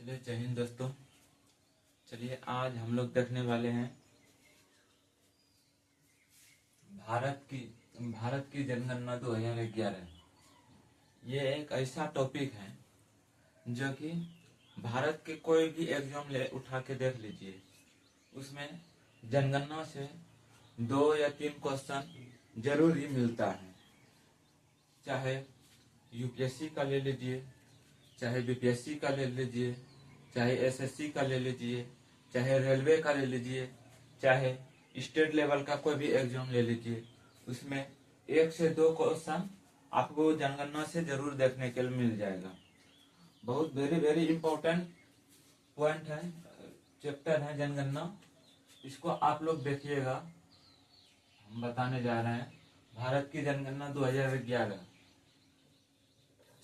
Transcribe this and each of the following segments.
चलिए जय हिंद दोस्तों। चलिए आज हम लोग देखने वाले हैं भारत की जनगणना 2011। ये एक ऐसा टॉपिक है जो कि भारत के कोई भी एग्जाम ले उठा के देख लीजिए, उसमें जनगणना से 2 या 3 क्वेश्चन जरूर ही मिलता है। चाहे यूपीएससी का ले लीजिए, चाहे बीपीएससी का ले लीजिए, चाहे एसएससी का ले लीजिए, चाहे रेलवे का ले लीजिए, चाहे स्टेट लेवल का कोई भी एग्जाम ले लीजिए, उसमें 1 से 2 क्वेश्चन आपको जनगणना से जरूर देखने के लिए मिल जाएगा। बहुत वेरी इम्पोर्टेंट पॉइंट है, चैप्टर है जनगणना। इसको आप लोग देखिएगा। हम बताने जा रहे हैं भारत की जनगणना 2011।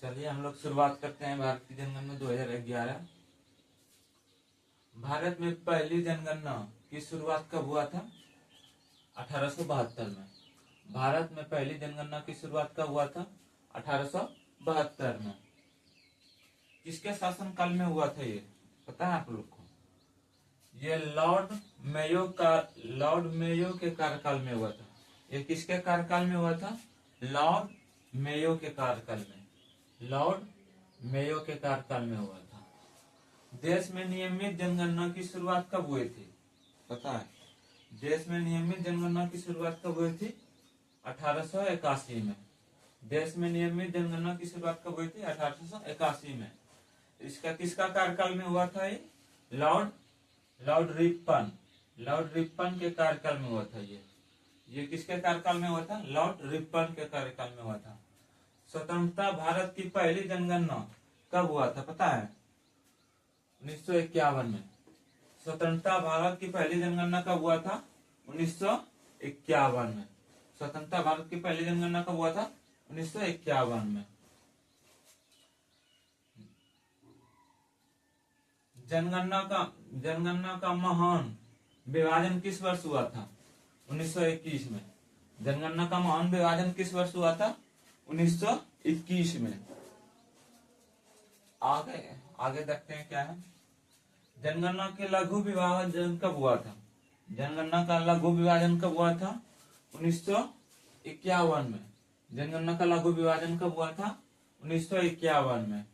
चलिए हम लोग शुरुआत करते हैं भारत की जनगणना 2011। भारत में पहली जनगणना की शुरुआत कब हुआ था? 1872 में। भारत में पहली जनगणना की शुरुआत कब हुआ था? 1872 में। किसके शासनकाल में हुआ था ये पता है आप लोग को? ये लॉर्ड मेयो के कार्यकाल में हुआ था। ये किसके कार्यकाल में हुआ था? लॉर्ड मेयो के कार्यकाल में। लॉर्ड मेयो के कार्यकाल में हुआ था। देश में नियमित जनगणना की शुरुआत कब हुई थी पता है? देश में नियमित जनगणना की शुरुआत कब हुई थी? 1881 में। देश में नियमित जनगणना की शुरुआत कब हुई थी? 1881 में। इसका किसका कार्यकाल में हुआ था? ये लॉर्ड रिपन के कार्यकाल में हुआ था। ये किसके कार्यकाल में हुआ था? लॉर्ड रिपन के कार्यकाल में हुआ था। स्वतंत्रता भारत की पहली जनगणना कब हुआ था पता है? 1951 में। स्वतंत्रता भारत की पहली जनगणना कब हुआ था? 1951 में। स्वतंत्रता भारत की पहली जनगणना कब हुआ था? 1951 में। जनगणना का महान विभाजन किस वर्ष हुआ था? 1921 में। जनगणना का महान विभाजन किस वर्ष हुआ था? 1921 में। आगे देखते हैं क्या है। जनगणना के लघु विभाजन कब हुआ था? जनगणना का लघु विभाजन कब हुआ था? 1951 में। जनगणना का लघु विभाजन कब हुआ था? 1951 में।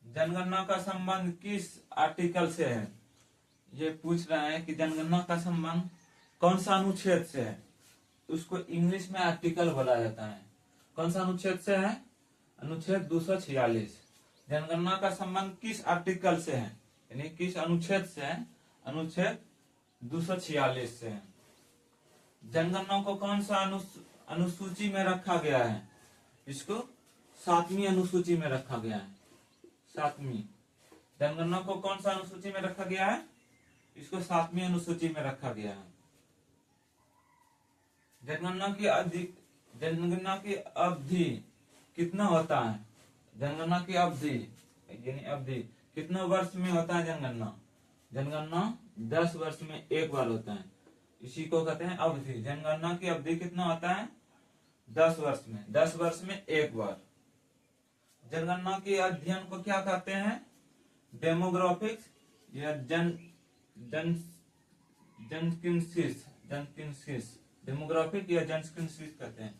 जनगणना का संबंध किस आर्टिकल से है? ये पूछ रहा है कि जनगणना का संबंध कौन सा अनुच्छेद से है? उसको इंग्लिश में आर्टिकल बोला जाता है। कौन सा अनुच्छेद से है? अनुच्छेद 246। जनगणना का संबंध किस आर्टिकल से है, यानी किस अनुच्छेद से है? अनुच्छेद 246 से है। जनगणना को कौन सा अनुसूची में रखा गया है? इसको 7वीं अनुसूची में रखा गया है। 7वीं। जनगणना को कौन सा अनुसूची में रखा गया है? इसको 7वीं अनुसूची में रखा गया है। जनगणना की अवधि कितना होता है? जनगणना की अवधि यानी अवधि कितने वर्ष में होता है जनगणना 10 वर्ष में एक बार होता है। इसी को कहते हैं अवधि। जनगणना की अवधि कितना होता है? 10 वर्ष में। 10 वर्ष में एक बार। जनगणना के अध्ययन को क्या कहते हैं? डेमोग्राफिक्स या जनकिंसिस। डेमोग्राफिक या जनकिंसिस कहते हैं।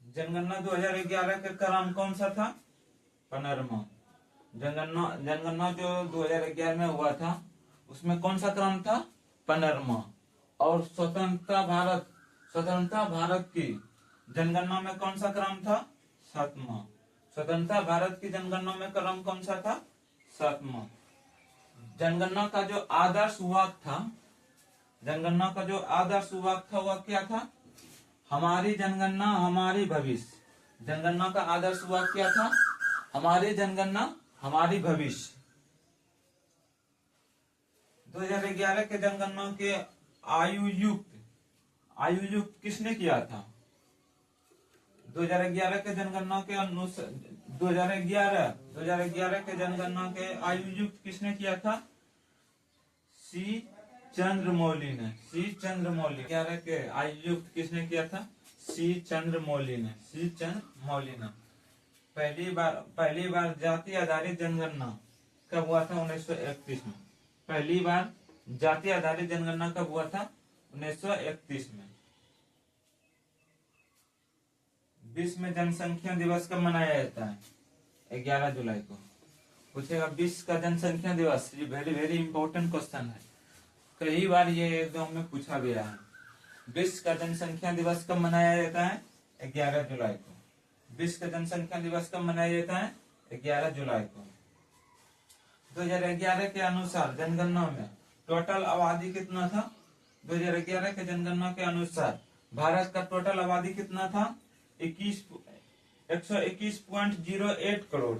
जनगणना 2011 का क्रम कौन सा था? 15वां। जनगणना जो 2011 में हुआ था उसमें कौन सा क्रम था? 15वां। और स्वतंत्रता भारत की जनगणना में कौन सा क्रम था? 7वां। स्वतंत्रता भारत की जनगणना में क्रम कौन सा था? 7वां। जनगणना का जो आदर्श वाक्य था वह क्या था? हमारी जनगणना हमारी भविष्य। जनगणना का आदर्श वाक्य क्या था? हमारी जनगणना हमारी भविष्य। 2011 के जनगणना के आयुयुक्त किसने किया था? 2011 के जनगणना के 2011 के जनगणना के आयुयुक्त किसने किया था? सी चंद्रमौली ने। 11 के आयुयुक्त किसने किया था? सी चंद्रमौली ने। पहली बार जाति आधारित जनगणना कब हुआ था? 1931 में। पहली बार जाति आधारित जनगणना कब हुआ था? 1931 में। विश्व में जनसंख्या दिवस कब मनाया जाता है? 11 जुलाई को। पूछेगा विश्व का जनसंख्या दिवस, ये वेरी वेरी इंपॉर्टेंट क्वेश्चन है, कई बार ये एग्जाम में पूछा गया है। विश्व का जनसंख्या दिवस कब मनाया जाता है? 11 जुलाई को। विश्व का जनसंख्या दिवस कब मनाया जाता है? 11 जुलाई को। 2011 के अनुसार जनगणना में टोटल आबादी कितना था? 2011 के जनगणना के अनुसार भारत का टोटल आबादी कितना था? 121.08 करोड़।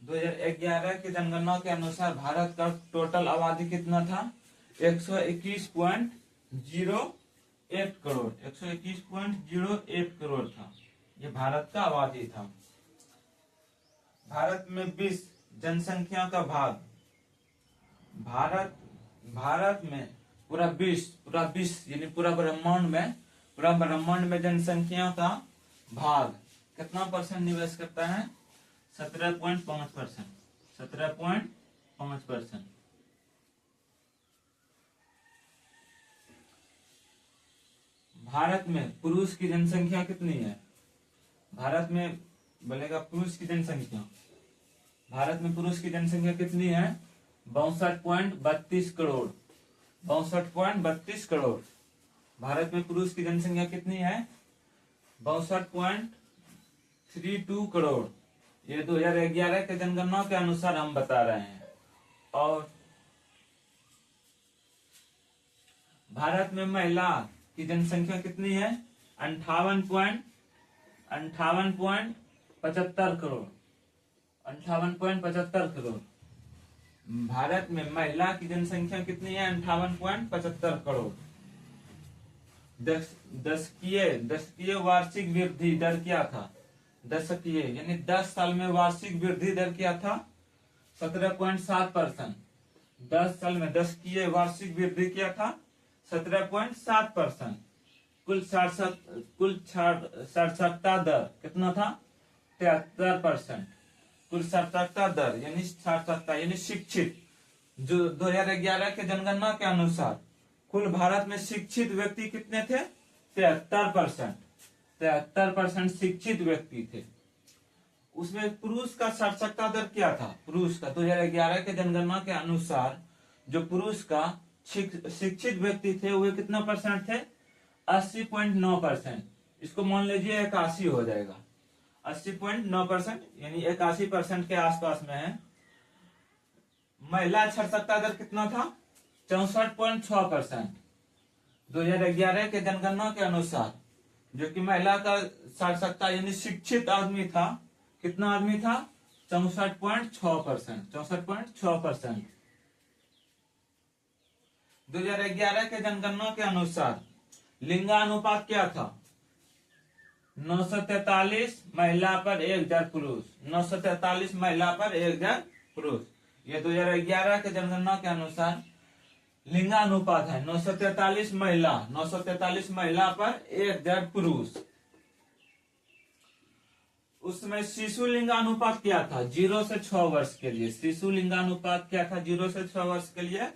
2011 की जनगणना के अनुसार भारत का टोटल आबादी कितना था? 121.08 करोड़। 121.08 करोड़ था, ये भारत का आबादी था। भारत में विश्व जनसंख्या का भाग, भारत में पूरा विश्व यानी पूरा ब्रह्मांड में जनसंख्या का भाग कितना परसेंट निवेश करता है? 17.5%। 17.5%। भारत में पुरुष की जनसंख्या कितनी है? भारत में बोलेगा पुरुष की जनसंख्या, भारत में पुरुष की जनसंख्या कितनी है? 62.32 करोड़। 62.32 करोड़। भारत में पुरुष की जनसंख्या कितनी है? 62.32 करोड़। ये 2011 के जनगणना के अनुसार हम बता रहे हैं। और भारत में महिला की जनसंख्या कितनी है? 58.75 करोड़। 58.75 करोड़। भारत में महिला की जनसंख्या कितनी है? 58.75 करोड़। दशकीय वार्षिक वृद्धि दर क्या था? दशकीय यानी 10 साल में वार्षिक वृद्धि दर क्या था? 17.7%। 10 साल में दशकीय वार्षिक वृद्धि क्या था? 17.7%। कुल साक्षरता दर कितना था? 73%। कुल साक्षरता दर यानी साक्षरता यानी शिक्षित, जो 2011 के जनगणना के अनुसार कुल भारत में शिक्षित व्यक्ति कितने थे? 73%। 73% शिक्षित व्यक्ति थे। उसमें पुरुष का साक्षरता दर क्या था? पुरुष का 2011 के जनगणना के अनुसार जो पुरुष का शिक्षित व्यक्ति थे वो कितना परसेंट थे? 80.9%। इसको मान लीजिए 81 हो जाएगा। 80.9% यानी 81% के आसपास में है। महिला साक्षरता दर कितना था? 64.6%। 2011 के जनगणना के अनुसार जो कि महिला का साक्षरता यानी शिक्षित आदमी था, कितना आदमी था? 64.6%। 64.6%। 2011 के जनगणना के अनुसार लिंगानुपात क्या था? 943 महिला पर 1000 पुरुष। 943 महिला पर 1000 पुरुष। ये 2011 के जनगणना के अनुसार लिंगानुपात है। 943 महिला पर 1000 पुरुष। उसमें शिशु लिंगानुपात क्या था? 0 से 6 वर्ष के लिए शिशु लिंगानुपात क्या था? 0 से 6 वर्ष के लिए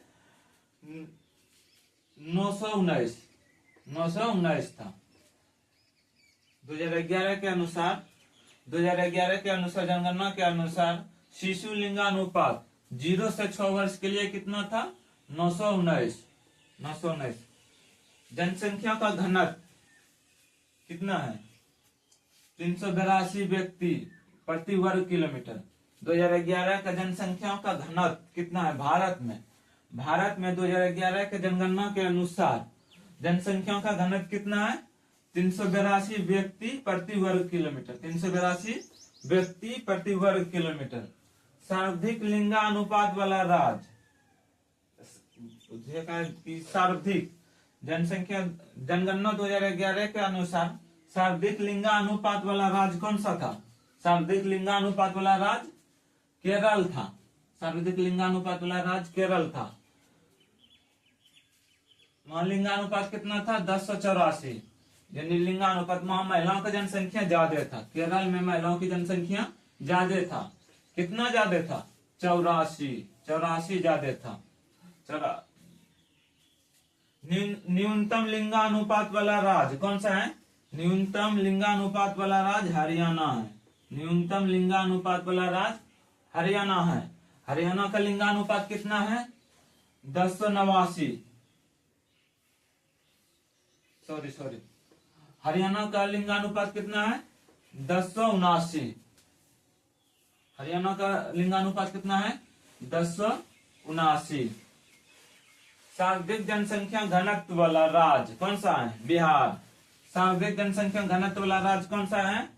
919 था। 2011 के अनुसार जनगणना के अनुसार शिशु लिंगानुपात 0 से 6 वर्ष के लिए कितना था? 919। जनसंख्या का घनत्व कितना है? 382 व्यक्ति प्रति वर्ग किलोमीटर। 2011 का जनसंख्या का घनत्व कितना है भारत में? 2011 के जनगणना के अनुसार जनसंख्या का घनत्व कितना है? 382 व्यक्ति प्रति वर्ग किलोमीटर। 382 व्यक्ति प्रति वर्ग किलोमीटर। सर्वाधिक लिंगानुपात वाला राज्य, सर्वाधिक जनसंख्या जनगणना 2011 के अनुसार सर्वाधिक लिंगानुपात वाला राज्य कौन सा था? सर्वाधिक लिंगानुपात वाला राज्य केरल था। सर्वाधिक लिंगानुपात वाला राज्य केरल था। वहां लिंगानुपात कितना था? 1084। यानी लिंगानुपात, वहां महिलाओं की जनसंख्या ज्यादा था। केरल में महिलाओं की जनसंख्या ज्यादा था। कितना ज्यादा था? 84 ज्यादा था। न्यूनतम लिंगानुपात वाला राज्य कौन सा है? न्यूनतम लिंगानुपात वाला राज्य हरियाणा है। न्यूनतम लिंगानुपात वाला राज्य हरियाणा है। हरियाणा का लिंगानुपात कितना है? 1089। सॉरी, हरियाणा का लिंगानुपात कितना है? 1079। हरियाणा का लिंगानुपात कितना है? 1079। सर्वाधिक जनसंख्या घनत्व वाला राज्य कौन सा है? बिहार। सर्वाधिक जनसंख्या घनत्व वाला राज्य कौन सा है?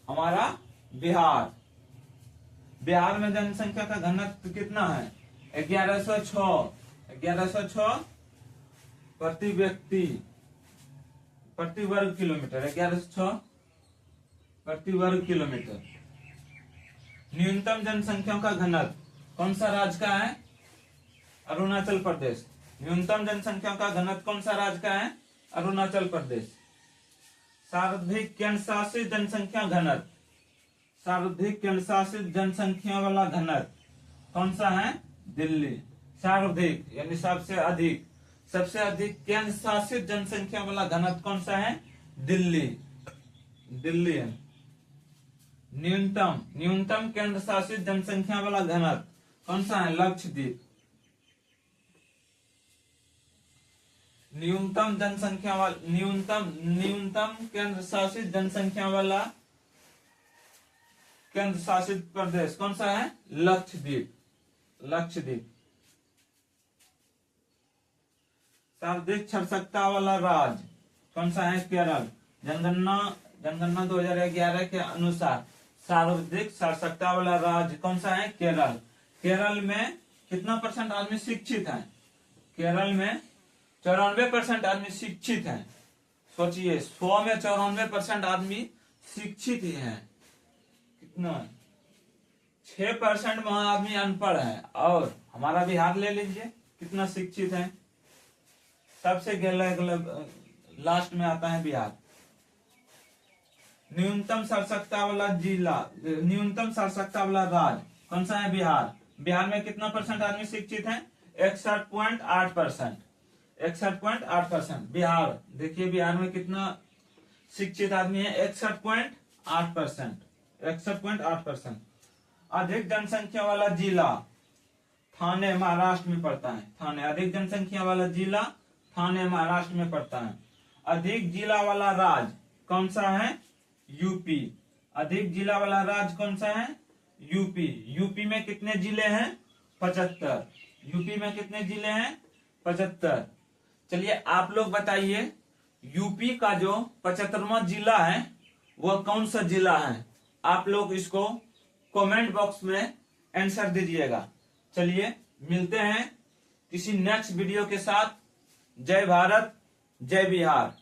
हमारा बिहार। बिहार में जनसंख्या का घनत्व कितना है? 1106 प्रति व्यक्ति प्रति वर्ग किलोमीटर। 1106 प्रति वर्ग किलोमीटर। न्यूनतम जनसंख्या का घनत्व कौन सा राज्य का है? अरुणाचल प्रदेश। न्यूनतम जनसंख्या का घनत्व कौन सा राज्य का है? अरुणाचल प्रदेश। सर्वाधिक केंद्र शासित जनसंख्या घनत्व, सर्वाधिक केंद्र शासित जनसंख्या वाला घनत्व कौन सा है? दिल्ली। सर्वाधिक यानी सबसे अधिक, सबसे अधिक केंद्र शासित जनसंख्या वाला घनत्व कौन सा है? दिल्ली। दिल्ली है। न्यूनतम केंद्र शासित जनसंख्या वाला घनत्व कौन सा है? लक्षद्वीप। न्यूनतम केंद्र शासित जनसंख्या वाला केंद्र शासित प्रदेश कौन सा है? लक्षद्वीप। सर्वाधिक जनसंख्या वाला राज्य कौन सा है? केरल। जनगणना 2011 के अनुसार सर्वाधिक जनसंख्या वाला राज्य कौन सा है? केरल। केरल में कितना परसेंट आदमी शिक्षित है? केरल में 94% आदमी शिक्षित हैं। सोचिए, 100 में 94% आदमी शिक्षित ही हैं। कितना? 6% वहां आदमी अनपढ़ है। और हमारा बिहार ले लीजिए, कितना शिक्षित है। सबसे लास्ट में आता है बिहार। न्यूनतम साक्षरता वाला जिला, न्यूनतम साक्षरता वाला राज्य कौन सा है? बिहार। बिहार में कितना परसेंट आदमी शिक्षित है? 61.8%। 61.8%। बिहार, देखिए बिहार में कितना शिक्षित आदमी है? 61.8%। 61.8%। अधिक जनसंख्या वाला जिला थाने महाराष्ट्र में पड़ता है। थाने, अधिक जनसंख्या वाला जिला थाने महाराष्ट्र में पड़ता है। अधिक जिला वाला राज्य कौन सा है? यूपी। अधिक जिला वाला राज्य कौन सा है? यूपी। यूपी में कितने जिले हैं? 75। यूपी में कितने जिले हैं? 75। चलिए आप लोग बताइए, यूपी का जो 75वां जिला है वह कौन सा जिला है? आप लोग इसको कमेंट बॉक्स में आंसर दीजिएगा। चलिए मिलते हैं किसी नेक्स्ट वीडियो के साथ। जय भारत, जय बिहार।